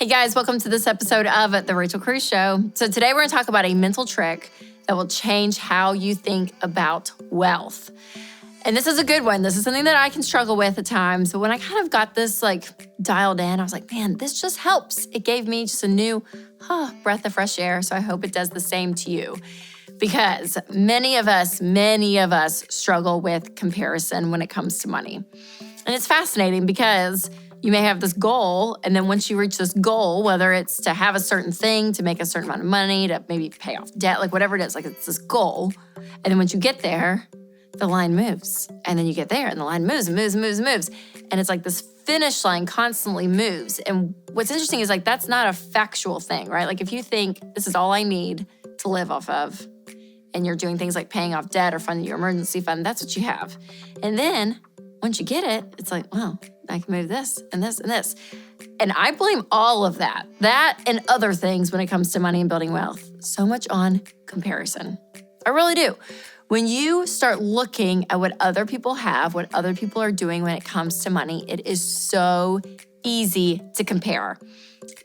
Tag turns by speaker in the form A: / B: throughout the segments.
A: Hey guys, welcome to this episode of The Rachel Cruze Show. So today we're going to talk about a mental trick that will change how you think about wealth. And this is a good one. This is something that I can struggle with at times. But when I kind of got this dialed in, I was like, man, this just helps. It gave me just a new breath of fresh air. So I hope it does the same to you. Because many of us struggle with comparison when it comes to money. And it's fascinating because you may have this goal, and then once you reach this goal, whether it's to have a certain thing, to make a certain amount of money, to maybe pay off debt, whatever it is, it's this goal. And then once you get there, the line moves. And then you get there and the line moves and moves and moves and moves. And it's like this finish line constantly moves. And what's interesting is that's not a factual thing, right? If you think this is all I need to live off of, and you're doing things like paying off debt or funding your emergency fund, that's what you have. And then once you get it, it's well, I can move this and this and this. And I blame all of that and other things when it comes to money and building wealth, so much on comparison. I really do. When you start looking at what other people have, what other people are doing when it comes to money, it is so easy to compare.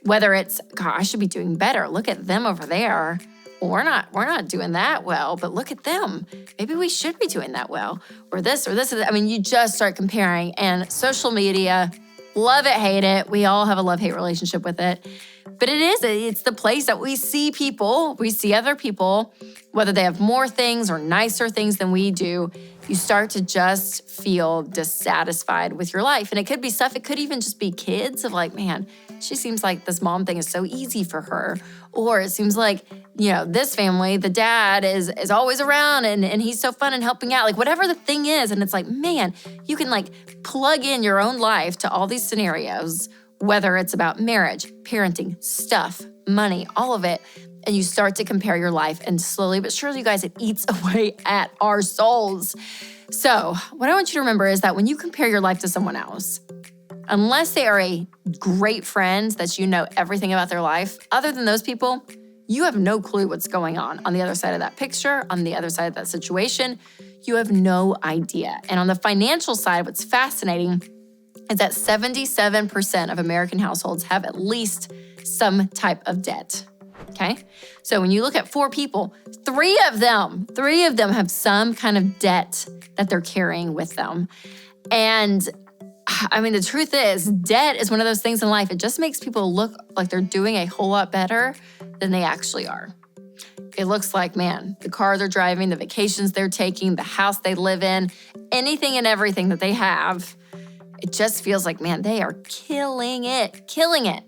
A: Whether it's, God, I should be doing better. Look at them over there. Well, we're not doing that well, but look at them. Maybe we should be doing that well. Or this or this. You just start comparing. And social media, love it, hate it. We all have a love-hate relationship with it. But it's the place that we see other people, whether they have more things or nicer things than we do, you start to just feel dissatisfied with your life. And it could be stuff, it could even just be kids of man, she seems like this mom thing is so easy for her. Or it seems like, this family, the dad is always around and he's so fun and helping out, whatever the thing is. And it's man, you can plug in your own life to all these scenarios, whether it's about marriage, parenting, stuff, money, all of it. And you start to compare your life, and slowly but surely, you guys, it eats away at our souls. So what I want you to remember is that when you compare your life to someone else, unless they are a great friend that you know everything about their life, other than those people, you have no clue what's going on the other side of that picture, on the other side of that situation. You have no idea. And on the financial side, what's fascinating is that 77% of American households have at least some type of debt. Okay? So when you look at 4 people, 3 of them have some kind of debt that they're carrying with them. And the truth is, debt is one of those things in life. It just makes people look like they're doing a whole lot better than they actually are. It looks like, man, the car they're driving, the vacations they're taking, the house they live in, anything and everything that they have, it just feels like, man, they are killing it.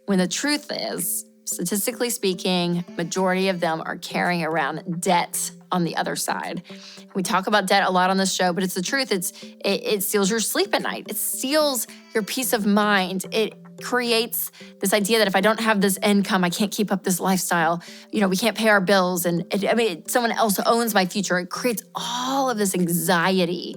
A: When the truth is, statistically speaking, majority of them are carrying around debt on the other side. We talk about debt a lot on this show, but it's the truth. It steals your sleep at night. It steals your peace of mind. It creates this idea that if I don't have this income, I can't keep up this lifestyle. We can't pay our bills. And someone else owns my future. It creates all of this anxiety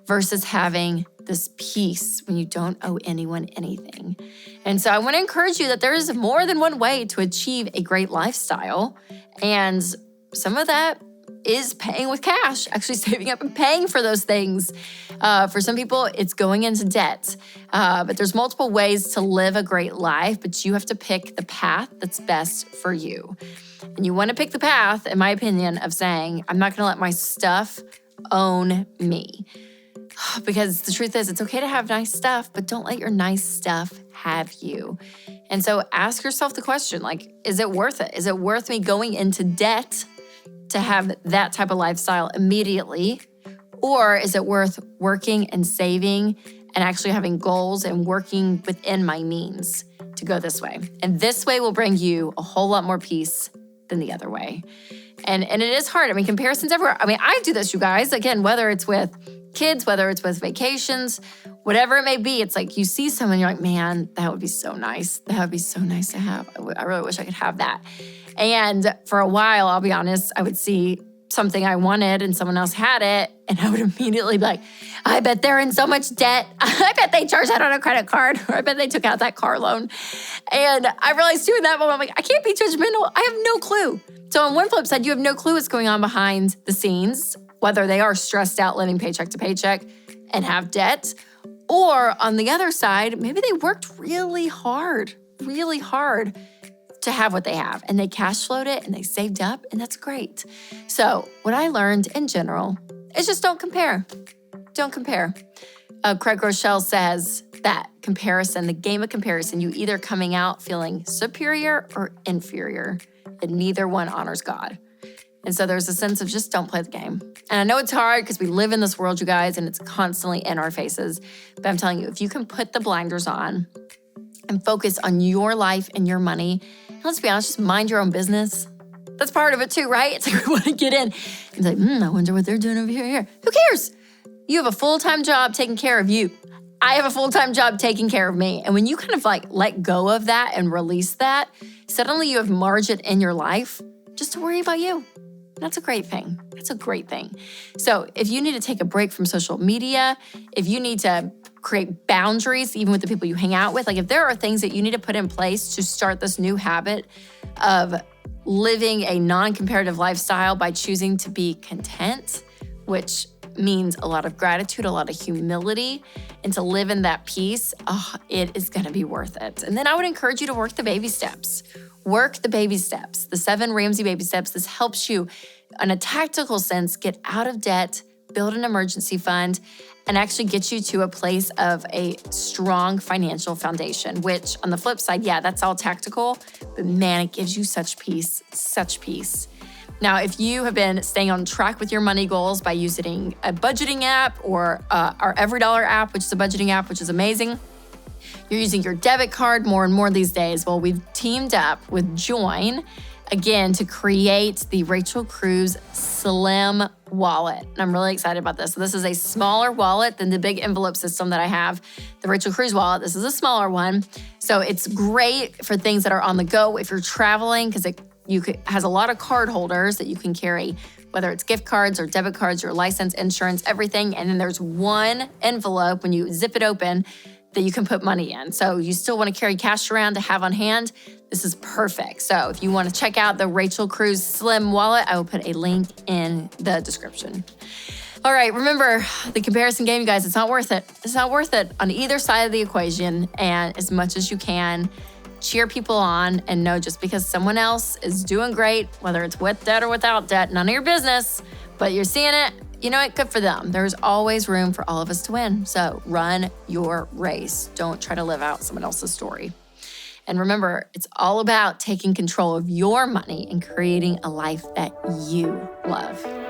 A: versus having this peace when you don't owe anyone anything. And so I want to encourage you that there is more than one way to achieve a great lifestyle. And some of that is paying with cash, actually saving up and paying for those things. For some people, it's going into debt. But there's multiple ways to live a great life, but you have to pick the path that's best for you. And you want to pick the path, in my opinion, of saying, I'm not going to let my stuff own me. Because the truth is, it's okay to have nice stuff, but don't let your nice stuff have you. And so ask yourself the question, is it worth it? Is it worth me going into debt to have that type of lifestyle immediately? Or is it worth working and saving and actually having goals and working within my means to go this way? And this way will bring you a whole lot more peace than the other way. And it is hard. Comparisons everywhere. I do this, you guys. Again, whether it's with kids, whether it's with vacations, whatever it may be, it's you see someone, you're like, man, that would be so nice. That would be so nice to have. I really wish I could have that. And for a while, I'll be honest, I would see something I wanted and someone else had it, and I would immediately be like, I bet they're in so much debt. I bet they charged that on a credit card, or I bet they took out that car loan. And I realized too in that moment, I can't be judgmental. I have no clue. So on one flip side, you have no clue what's going on behind the scenes, whether they are stressed out living paycheck to paycheck and have debt, or on the other side, maybe they worked really hard really hard to have what they have. And they cash flowed it and they saved up, and that's great. So what I learned in general is just don't compare. Don't compare. Craig Rochelle says that comparison, the game of comparison, you either coming out feeling superior or inferior, and neither one honors God. And so there's a sense of just don't play the game. And I know it's hard because we live in this world, you guys, and it's constantly in our faces. But I'm telling you, if you can put the blinders on and focus on your life and your money, and let's be honest, just mind your own business. That's part of it too, right? It's like we want to get in and be like, I wonder what they're doing over here. Who cares? You have a full-time job taking care of you. I have a full-time job taking care of me. And when you kind of like let go of that and release that, suddenly you have margin in your life just to worry about you. That's a great thing. That's a great thing. So if you need to take a break from social media, if you need to create boundaries, even with the people you hang out with, like if there are things that you need to put in place to start this new habit of living a non-comparative lifestyle by choosing to be content, which means a lot of gratitude, a lot of humility, and to live in that peace, it is gonna be worth it. And then I would encourage you to work the baby steps. Work the baby steps, the 7 Ramsey baby steps. This helps you, in a tactical sense, get out of debt, build an emergency fund, and actually get you to a place of a strong financial foundation, which on the flip side, yeah, that's all tactical, but man, it gives you such peace, such peace. Now, if you have been staying on track with your money goals by using a budgeting app or our EveryDollar app, which is a budgeting app, which is amazing, you're using your debit card more and more these days. Well, we've teamed up with Join, again, to create the Rachel Cruze Slim Wallet. And I'm really excited about this. So this is a smaller wallet than the big envelope system that I have, the Rachel Cruze wallet. This is a smaller one. So it's great for things that are on the go if you're traveling, because it has a lot of card holders that you can carry, whether it's gift cards or debit cards, your license, insurance, everything. And then there's one envelope when you zip it open that you can put money in. So you still want to carry cash around to have on hand. This is perfect. So if you want to check out the Rachel Cruze Slim Wallet, I will put a link in the description. All right, remember the comparison game, you guys, it's not worth it. It's not worth it on either side of the equation. And as much as you can, cheer people on and know just because someone else is doing great, whether it's with debt or without debt, none of your business, but you're seeing it, you know what, good for them. There's always room for all of us to win. So run your race. Don't try to live out someone else's story. And remember, it's all about taking control of your money and creating a life that you love.